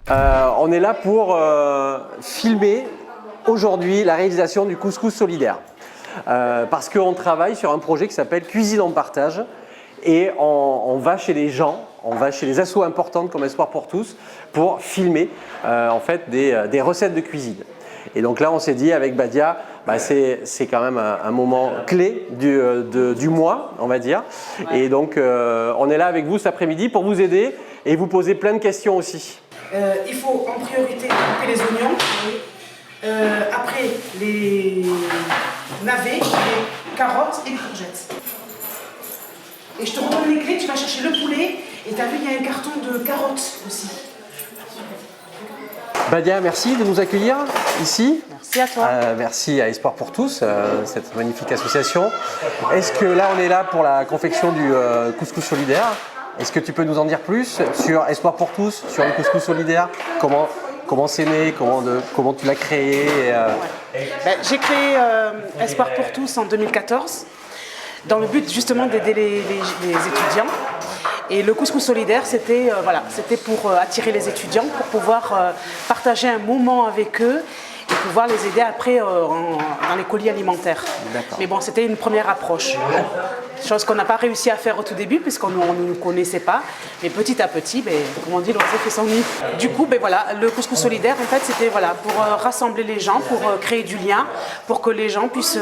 On est là pour filmer aujourd'hui la réalisation du couscous solidaire. Parce qu'on travaille sur un projet qui s'appelle Cuisine en partage et on va chez les gens, on va chez les assos importantes comme Espoir pour tous pour filmer en fait des recettes de cuisine. Et donc là on s'est dit avec Badia, c'est quand même un moment clé du mois on va dire. Ouais. Et donc on est là avec vous cet après-midi pour vous aider et vous poser plein de questions aussi. Il faut en priorité couper les oignons, après les navets, les carottes et les courgettes. Et je te redonne les clés, tu vas chercher le poulet et tu as vu il y a un carton de carottes aussi. Badia, merci de nous accueillir ici. Merci à toi. Merci à Espoir pour tous, cette magnifique association. Est-ce que là on est là pour la confection du couscous solidaire? Est-ce que tu peux nous en dire plus sur Espoir pour tous, sur le couscous solidaire? Comment c'est né, comment tu l'as créé? J'ai créé Espoir pour tous en 2014 dans le but justement d'aider les étudiants. Et le couscous solidaire, c'était pour attirer les étudiants, pour pouvoir partager un moment avec eux et pouvoir les aider après dans les colis alimentaires. Mais bon, c'était une première approche. Chose qu'on n'a pas réussi à faire au tout début puisqu'on ne nous connaissait pas. Mais petit à petit, comme on dit, l'oiseau fait son nid. Du coup, le couscous solidaire, en fait, c'était pour rassembler les gens, pour créer du lien, pour que les gens puissent,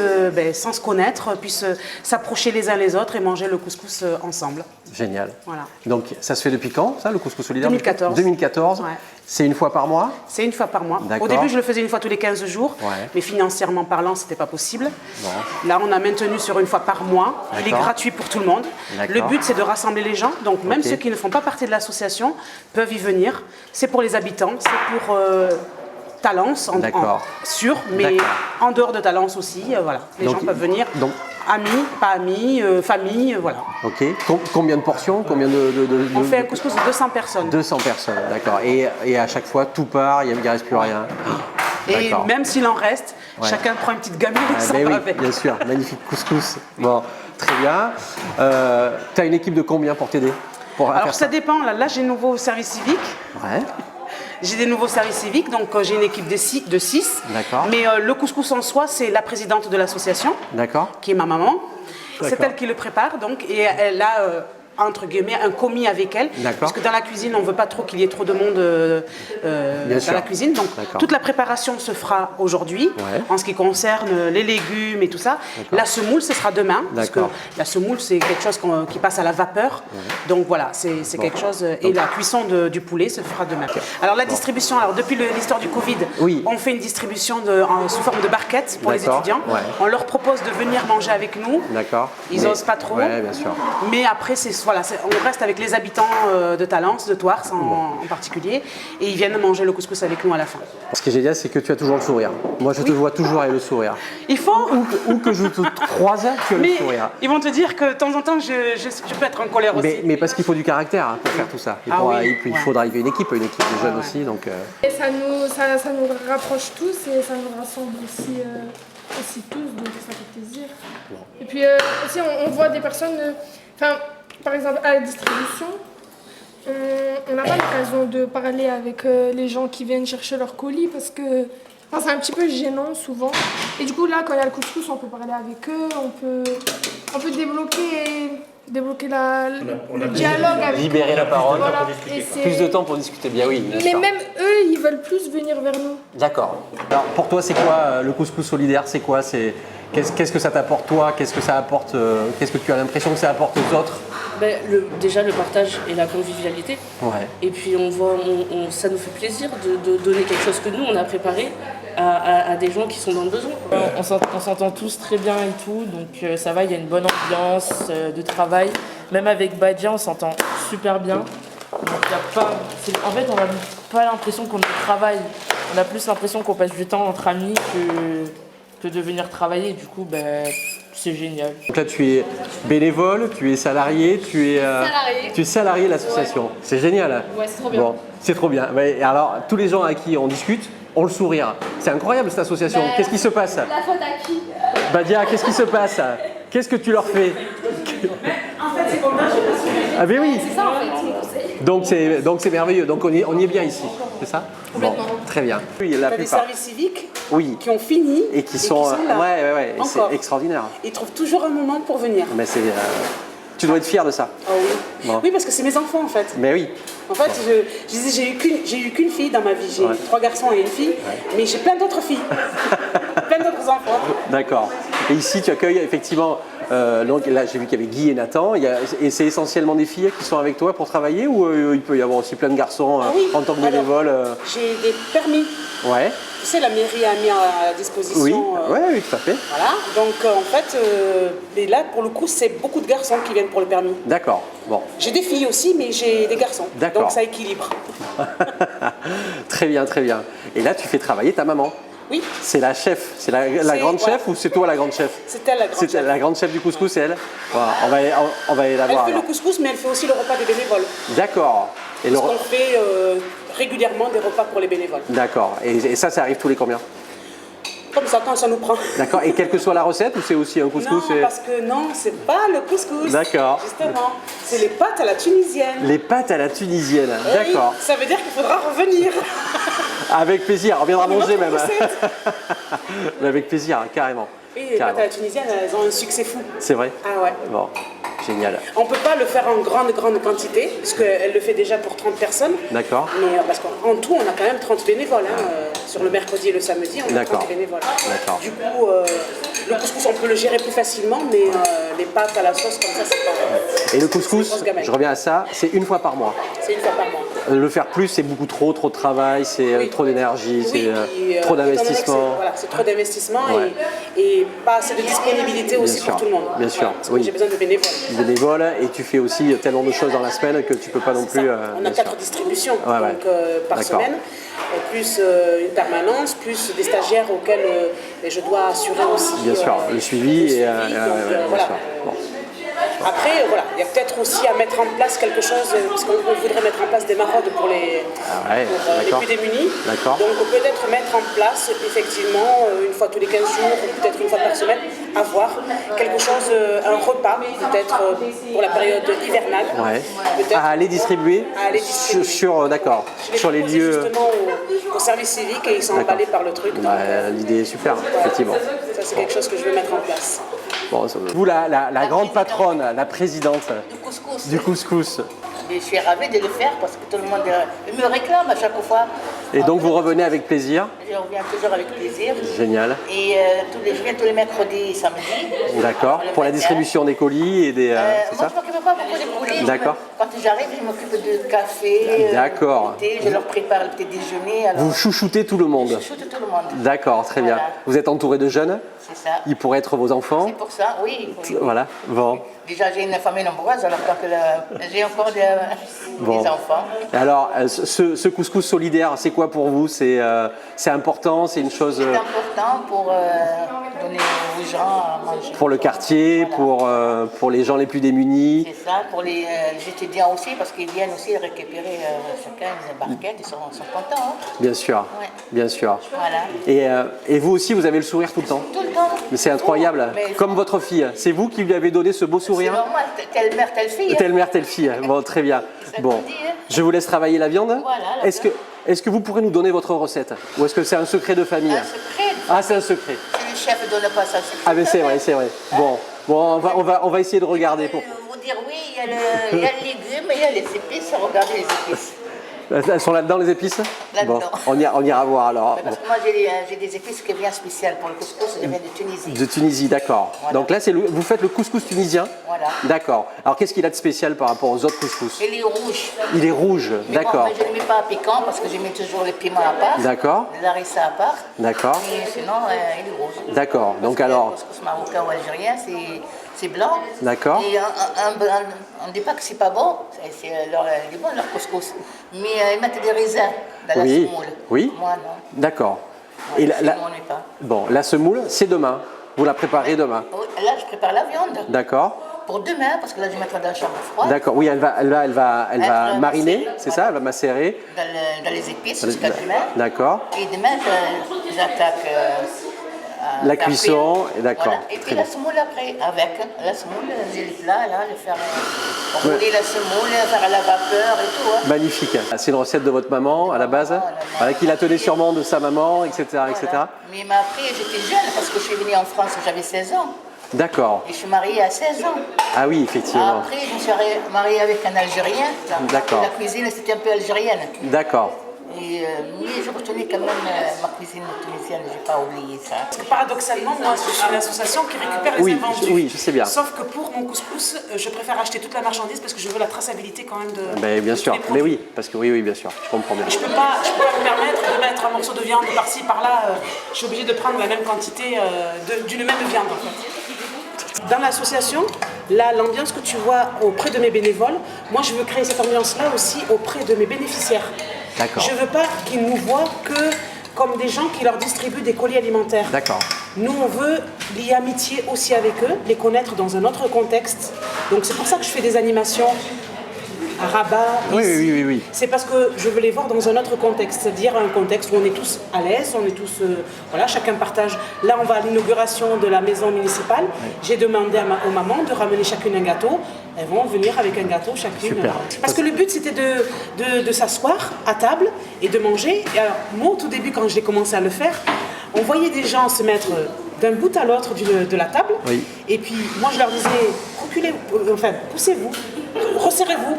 sans se connaître, puissent s'approcher les uns les autres et manger le couscous ensemble. Génial. Voilà. Donc ça se fait depuis quand, ça, le couscous solidaire? 2014. 2014. Ouais. C'est une fois par mois? C'est une fois par mois. Au début, je le faisais une fois tous les 15 jours, mais financièrement parlant, ce n'était pas possible. Bon. Là, on a maintenu sur une fois par mois. Il est gratuit pour tout le monde. Le but, c'est de rassembler les gens. Donc, même ceux qui ne font pas partie de l'association peuvent y venir. C'est pour les habitants, c'est pour Talence, sûr, mais en dehors de Talence aussi. Les gens peuvent venir. Donc, amis, pas amis, famille, voilà. Ok. Combien de portions? On fait un couscous de 200 personnes. 200 personnes, d'accord. Et à chaque fois, tout part, il ne reste plus rien. Et même s'il en reste, chacun prend une petite gamelle et s'en va avec. Bien sûr, magnifique couscous. Bon, très bien. Tu as une équipe de combien pour t'aider? Alors ça dépend. Là j'ai un nouveau service civique. Ouais. J'ai des nouveaux services civiques, donc j'ai une équipe de 6. D'accord. Mais le couscous en soi, c'est la présidente de l'association, qui est ma maman. C'est elle qui le prépare, donc, et elle a, entre guillemets, un commis avec elle. Parce que dans la cuisine, on ne veut pas trop qu'il y ait trop de monde dans la cuisine. Donc toute la préparation se fera aujourd'hui, en ce qui concerne les légumes et tout ça. La semoule, ce sera demain, parce que la semoule, c'est quelque chose qui passe à la vapeur. Donc voilà, c'est quelque chose... Et la cuisson du poulet se fera demain. Alors la distribution, depuis l'histoire du Covid, on fait une distribution sous forme de barquettes pour les étudiants. On leur propose de venir manger avec nous. Ils n'osent pas trop. Bien sûr. Mais après, on reste avec les habitants de Talence, de Thouars en particulier, et ils viennent manger le couscous avec nous à la fin. Ce qui est génial, c'est que tu as toujours le sourire. Moi, je te vois toujours avec le sourire. Il faut. Où que je te croise, tu as le sourire. Ils vont te dire que de temps en temps, je peux être en colère aussi. Mais parce qu'il faut du caractère pour faire tout ça. Et puis, il faudra arriver une équipe de jeunes aussi. Donc, Et ça nous rapproche tous et ça nous rassemble aussi tous, donc ça fait plaisir. Et puis aussi, on voit des personnes... par exemple, à la distribution, on n'a pas l'occasion de parler avec les gens qui viennent chercher leur colis parce que c'est un petit peu gênant souvent. Et du coup, là, quand il y a le couscous, on peut parler avec eux, on peut débloquer le dialogue avec eux. Libérer la parole, plus de temps pour discuter, bien oui. Mais même eux, ils veulent plus venir vers nous. D'accord. Alors, pour toi, c'est quoi le couscous solidaire? C'est quoi? Qu'est-ce que ça t'apporte toi? Qu'est-ce que ça apporte? Qu'est-ce que tu as l'impression que ça apporte aux autres? Déjà le partage et la convivialité. Et puis ça nous fait plaisir de donner quelque chose que nous on a préparé à des gens qui sont dans le besoin. On s'entend tous très bien et tout, donc ça va, il y a une bonne ambiance de travail. Même avec Badia, on s'entend super bien. Donc, en fait, on n'a pas l'impression qu'on travaille. On a plus l'impression qu'on passe du temps entre amis que de venir travailler. Du coup, c'est génial. Donc là, tu es bénévole, tu es salarié, tu es salarié de l'association. C'est génial. Ouais, c'est trop bien. Bon, c'est trop bien. Et alors, tous les gens à qui on discute ont le sourire. C'est incroyable cette association. Qu'est-ce qui se passe? La faute à qui? Badia, qu'est-ce qui se passe? Qu'est-ce que tu leur fais? En fait, c'est qu'on marche. Ah ben oui. C'est ça en fait. Donc c'est merveilleux. Donc on y est bien ici, c'est ça? Complètement. Bon, très bien. Oui, la Il y a des plupart. services civiques Oui. qui ont fini Et qui sont, là. ouais, c'est Encore. extraordinaire. Ils trouvent toujours un moment pour venir. Mais tu dois être fier de ça. Ah oui. Bon. Oui, parce que c'est mes enfants en fait. Mais oui. En fait, je disais, j'ai eu qu'une fille dans ma vie. J'ai Ouais. 3 garçons et une fille, mais j'ai plein d'autres filles. Plein d'autres enfants. D'accord. Et ici, tu accueilles effectivement. Donc là, j'ai vu qu'il y avait Guy et Nathan. Et c'est essentiellement des filles qui sont avec toi pour travailler ou il peut y avoir aussi plein de garçons Ah oui. en tant que Alors, bénévoles J'ai des permis. Ouais. Tu sais, la mairie a mis à disposition. Oui. Oui, tout à fait. Voilà. Donc en fait, mais là pour le coup, c'est beaucoup de garçons qui viennent pour le permis. D'accord. Bon. J'ai des filles aussi, mais j'ai des garçons. D'accord. Donc ça équilibre. Très bien, très bien. Et là, tu fais travailler ta maman. Oui, C'est la chef, c'est la C'est- grande voilà. chef ou c'est toi la grande chef? c'est elle la grande C'est chef. la grande chef du couscous, c'est elle. Voilà, on va aller la Elle voir fait le alors. couscous, mais elle fait aussi le repas des bénévoles. D'accord. Et le Parce qu'on fait régulièrement des repas pour les bénévoles. D'accord. Et ça arrive tous les combien? Comme ça, quand ça nous prend. D'accord. Et quelle que soit la recette ou c'est aussi un couscous? Non, parce que non, c'est pas le couscous. D'accord. Justement, c'est les pâtes à la tunisienne. Les pâtes à la tunisienne. Eh oui, D'accord. ça veut dire qu'il faudra revenir. Avec plaisir. On viendra manger Notre même. recette. Mais avec plaisir, carrément. Oui, les pâtes Carrément. à la tunisienne, elles ont un succès fou. C'est vrai. Ah ouais. Bon, génial. On ne peut pas le faire en grande quantité, parce qu'elle le fait déjà pour 30 personnes. D'accord. Mais parce qu'en tout, on a quand même 30 bénévoles. Sur le mercredi et le samedi, on a D'accord. 30 bénévoles. D'accord. Du coup, le couscous, on peut le gérer plus facilement, mais les pâtes à la sauce, comme ça, c'est pas. Et le C'est une couscous, grosse gamelle. je reviens à ça, c'est une fois par mois. C'est une fois par mois. Le faire plus, c'est beaucoup trop de travail, c'est Oui. trop d'énergie, Oui, c'est puis, trop étant donné que d'investissement. Voilà, c'est trop d'investissement Ouais. et pas assez de disponibilité aussi sûr, pour tout le monde. bien sûr, Voilà, parce que oui. j'ai besoin de bénévoles. Bénévole, et tu fais aussi tellement de choses dans la semaine que tu peux pas non C'est plus. ça. On a bien sûr. 4 distributions Ouais, ouais. donc, par D'accord. semaine, plus une permanence, plus des stagiaires auxquels je dois assurer aussi. Bien sûr, le suivi et donc, bien voilà. sûr. Bon. Après, voilà, il y a peut-être aussi à mettre en place quelque chose, parce qu'on voudrait mettre en place des maraudes pour les, Ah ouais, les d'accord. plus démunis. D'accord. Donc peut-être mettre en place, effectivement, une fois tous les 15 jours, ou peut-être une fois par semaine, avoir quelque chose, un repas, peut-être pour la période hivernale. Ouais. Peut-être À aller distribuer, à aller distribuer. d'accord, Je l'ai sur les proposé lieux. justement au service civique et ils sont emballés par le truc. Donc, Bah, l'idée est super, effectivement. ça, c'est quelque chose que je veux mettre en place. Bon, vous, la grande patronne, la présidente Du couscous. du couscous. Et je suis ravie de le faire parce que tout le monde me réclame à chaque fois. Et donc vous revenez avec plaisir. Je reviens toujours avec plaisir. Génial. Et je viens tous les mercredis et samedis. D'accord. Le Pour la matin. distribution des colis et des. c'est Moi, ça? je ne m'occupe pas beaucoup des colis. D'accord. Quand j'arrive, je m'occupe de café, D'accord. de thé, je leur prépare le petit déjeuner. Alors, Vous chouchoutez tout le monde. je shoot tout le monde. D'accord, très bien. Voilà. Vous êtes entouré de jeunes. C'est ça. Ils pourraient être vos enfants. C'est pour ça, oui. Voilà. Bon. Déjà, j'ai une famille nombreuse, alors j'ai encore Bon. des enfants. Et alors, ce couscous solidaire, c'est quoi pour vous? C'est important, c'est une chose C'est important pour donner aux gens à manger. pour le quartier, Voilà. pour les gens les plus démunis. C'est ça, pour les étudiants aussi, parce qu'ils viennent aussi récupérer chacun une barquette, ils sont contents. Hein. Bien sûr, Ouais. bien sûr. Voilà. Et vous aussi, vous avez le sourire tout le temps. Tout le temps. Mais c'est incroyable. Mais Comme votre fille. C'est vous qui lui avez donné ce beau c'est sourire? normal, telle mère, telle fille. hein. Telle mère, telle fille. Bon, très bien. Ça Bon, qu'on dit, hein. je vous laisse travailler la viande. Voilà, la Est-ce que vous pourrez nous donner votre recette? Ou est-ce que c'est un secret de famille? Un secret. Ah, c'est un secret. Si le chef ne donne pas ça, c'est Ah, mais c'est vrai, c'est vrai. Bon, on va essayer de regarder. Pour... vous dire oui, il y a le légume, il y a les épices, regardez les épices. Elles sont là-dedans, les épices? Là-dedans. Bon, on ira voir alors. Parce que moi j'ai des épices qui viennent spéciales pour le couscous, je viens de Tunisie. De Tunisie, d'accord. Voilà. Donc là, vous faites le couscous tunisien? Voilà. D'accord. Alors qu'est-ce qu'il a de spécial par rapport aux autres couscous? Et les rouges. Il est rouge, Mais d'accord. bon, je ne mets pas piquant parce que je mets toujours les piments à part. D'accord. Les harissa à part. D'accord. Et sinon, il est rouge. D'accord. Parce Donc que alors, Le couscous marocain ou algérien, c'est blanc. D'accord. Et on ne dit pas que c'est pas bon, il est bon leur couscous. Mais ils mettent des raisins dans Oui. la semoule. Oui. Moi non. d'accord. Et Et la, on n'est pas. bon, la semoule, c'est demain. Vous la préparez demain. Oui, là, je prépare la viande. D'accord. Pour demain, parce que là, je vais mettre dans la chambre froide. D'accord. Oui, elle va va mariner, macérer, c'est voilà. ça? Elle va macérer. Dans les épices jusqu'à demain. D'accord. Et demain, j'attaque La faire cuisson, cuire. et d'accord, Voilà. Et très puis bien. la semoule après, avec la semoule, les plats, là, le faire rouler la semoule, faire à la vapeur et tout. Hein. Magnifique. C'est une recette de votre maman à la base, qui la tenait sûrement de sa maman, etc. etc. Voilà. Mais après, j'étais jeune parce que je suis venue en France, j'avais 16 ans. D'accord. Et je suis mariée à 16 ans. Ah oui, effectivement. Après, je me suis mariée avec un Algérien. D'accord. La cuisine, c'était un peu algérienne. D'accord. Et, mais je retenais quand même ma cuisine tunisienne, je n'ai pas oublié ça. Parce que paradoxalement, moi, je suis une association qui récupère les Oui, invendus. oui, je sais bien. Sauf que pour mon couscous, je préfère acheter toute la marchandise parce que je veux la traçabilité quand même de. Ben, bien de sûr. tous les Mais produits. oui, parce que oui, bien sûr. Je comprends bien. Je peux pas me permettre de mettre un morceau de viande par-ci, par-là. Je suis obligée de prendre la même quantité d'une même viande en fait. Dans l'association, là, l'ambiance que tu vois auprès de mes bénévoles, moi je veux créer cette ambiance-là aussi auprès de mes bénéficiaires. D'accord. Je veux pas qu'ils nous voient que comme des gens qui leur distribuent des colis alimentaires. D'accord. Nous, on veut lier amitié aussi avec eux, les connaître dans un autre contexte. Donc c'est pour ça que je fais des animations à Rabat, Oui, ici. oui, oui, oui. C'est parce que je veux les voir dans un autre contexte, c'est-à-dire un contexte où on est tous à l'aise, on est tous, voilà, chacun partage. Là, on va à l'inauguration de la maison municipale. J'ai demandé aux mamans de ramener chacune un gâteau. Elles vont venir avec un gâteau chacune. Super. Parce que le but, c'était de s'asseoir à table et de manger. Et alors, moi, au tout début, quand j'ai commencé à le faire, on voyait des gens se mettre d'un bout à l'autre de la table. Oui. Et puis, moi, je leur disais, reculez, enfin, poussez-vous, resserrez-vous.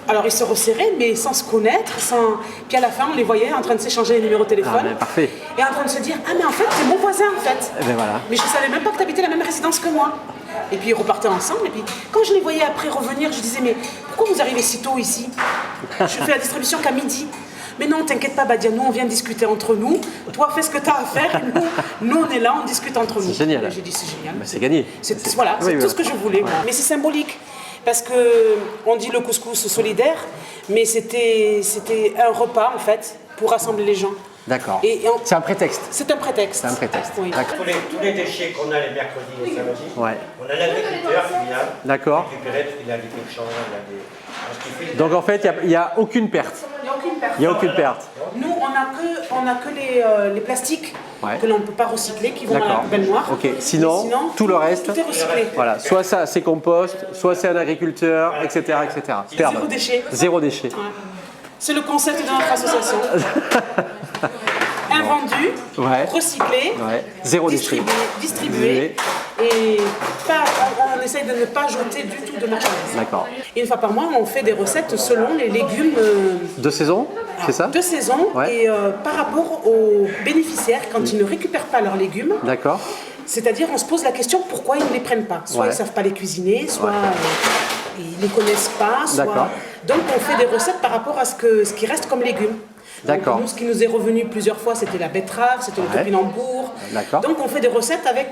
Alors ils se resserraient, mais sans se connaître, puis à la fin on les voyait en train de s'échanger les numéros de téléphone. Ah, ben, parfait. Et en train de se dire, ah mais en fait c'est mon voisin en fait. Eh ben, voilà. Mais je ne savais même pas que tu habitais la même résidence que moi. Et puis ils repartaient ensemble, et puis quand je les voyais après revenir, je disais, mais pourquoi vous arrivez si tôt ici? Je fais la distribution qu'à midi. Mais non, t'inquiète pas Badia, nous on vient discuter entre nous, toi fais ce que tu as à faire, et nous on est là, on discute entre nous. C'est génial. Et j'ai dit c'est génial. Ben, c'est gagné. Voilà, c'est Oui, tout voilà. ce que je voulais. Ouais. Mais c'est symbolique. Parce que on dit le couscous solidaire, mais c'était un repas en fait pour rassembler les gens. D'accord. Et C'est un prétexte. c'est un prétexte. C'est un prétexte. Oui. D'accord. Tous les déchets qu'on a les mercredis et samedis, Ouais. on a l'agriculteur qui vient D'accord. récupérer parce qu'il a des cochons, il a des... parce qu'il fait- Donc en fait, il n'y a aucune perte. Il n'y a aucune perte. Il n'y a aucune perte. Nous, on a que les plastiques Ouais. que l'on ne peut pas recycler, qui vont dans la D'accord. poubelle noire. Ok. Sinon, tout le reste, tout est recyclé. voilà. Soit ça, c'est compost, soit c'est un agriculteur, etc., etc. Perdre. Zéro déchet. Zéro déchet. Ouais. C'est le concept de notre association. Invendu, Ouais. recyclé, Ouais. Zéro déchet. distribué. Et on essaye de ne pas jeter du tout de marchandises. D'accord. Et une fois par mois, on fait des recettes selon les légumes De saison, c'est ça? de saison Ouais. et par rapport aux bénéficiaires quand ils ne récupèrent pas leurs légumes. D'accord. C'est-à-dire, on se pose la question pourquoi ils ne les prennent pas. Soit Ouais. ils ne savent pas les cuisiner, soit ils ne les connaissent pas. Soit... D'accord. Donc, on fait des recettes par rapport à ce qui reste comme légumes. D'accord. Donc, nous, ce qui nous est revenu plusieurs fois, c'était la betterave, c'était le Ouais. topinambour. D'accord. Donc, on fait des recettes avec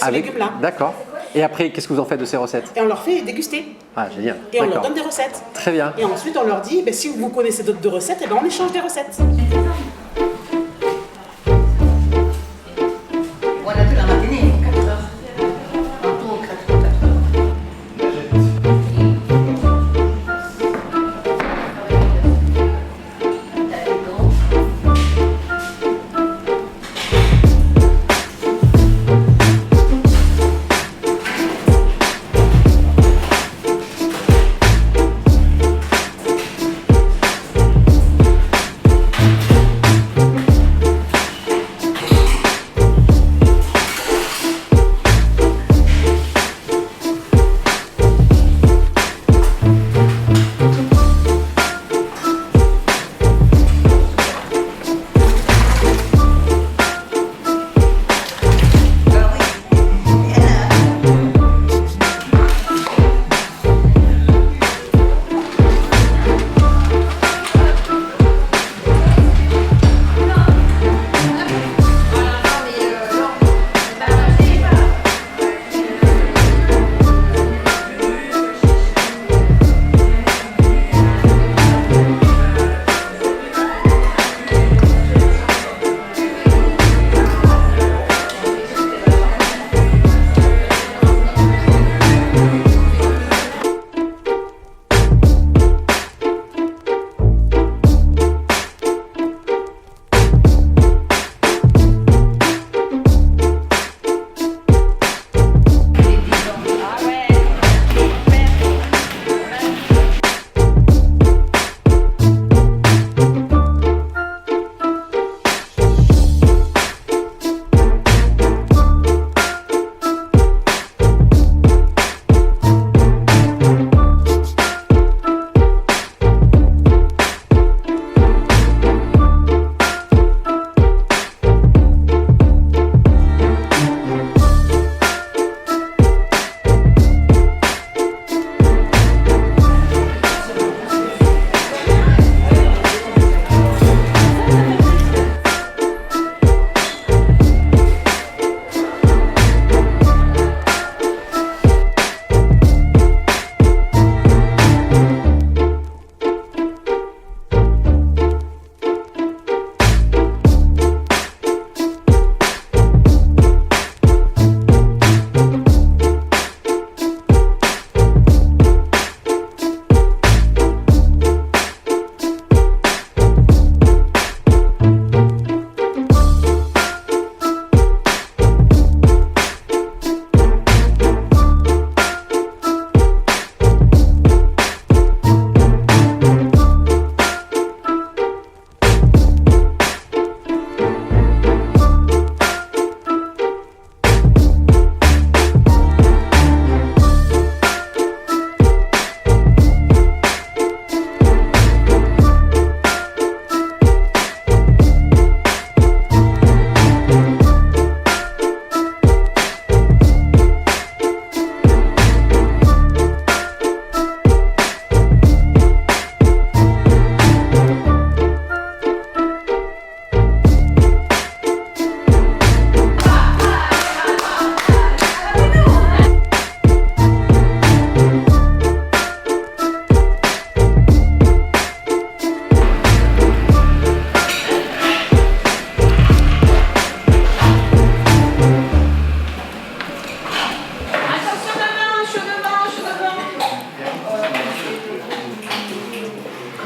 ces légumes-là. D'accord. Et après, qu'est-ce que vous en faites de ces recettes? Et on leur fait déguster. Ah, génial. Et on leur D'accord. donne des recettes. Très bien. Et ensuite, on leur dit, ben, si vous connaissez d'autres recettes, eh ben, on échange des recettes. On a fait la matinée, 4 heures. En tout, 4 heures.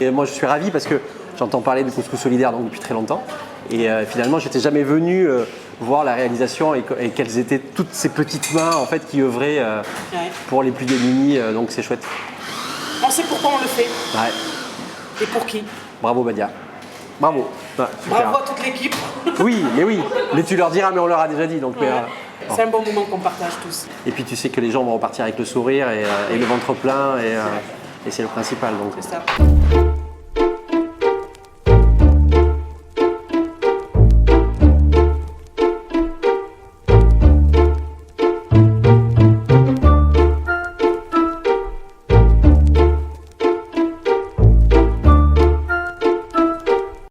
Et moi je suis ravi parce que j'entends parler du couscous solidaire donc, depuis très longtemps. Et finalement j'étais jamais venu voir la réalisation et quelles étaient toutes ces petites mains en fait, qui œuvraient pour les plus démunis. Donc c'est chouette. On sait pourquoi on le fait Ouais. et pour qui. Bravo Badia. Bravo. Ouais, super. Bravo à toute l'équipe. Oui, mais tu leur diras, mais on leur a déjà dit. Donc, Ouais. bon. C'est un bon moment qu'on partage tous. Et puis tu sais que les gens vont repartir avec le sourire et le ventre plein et c'est le principal. Donc. C'est ça.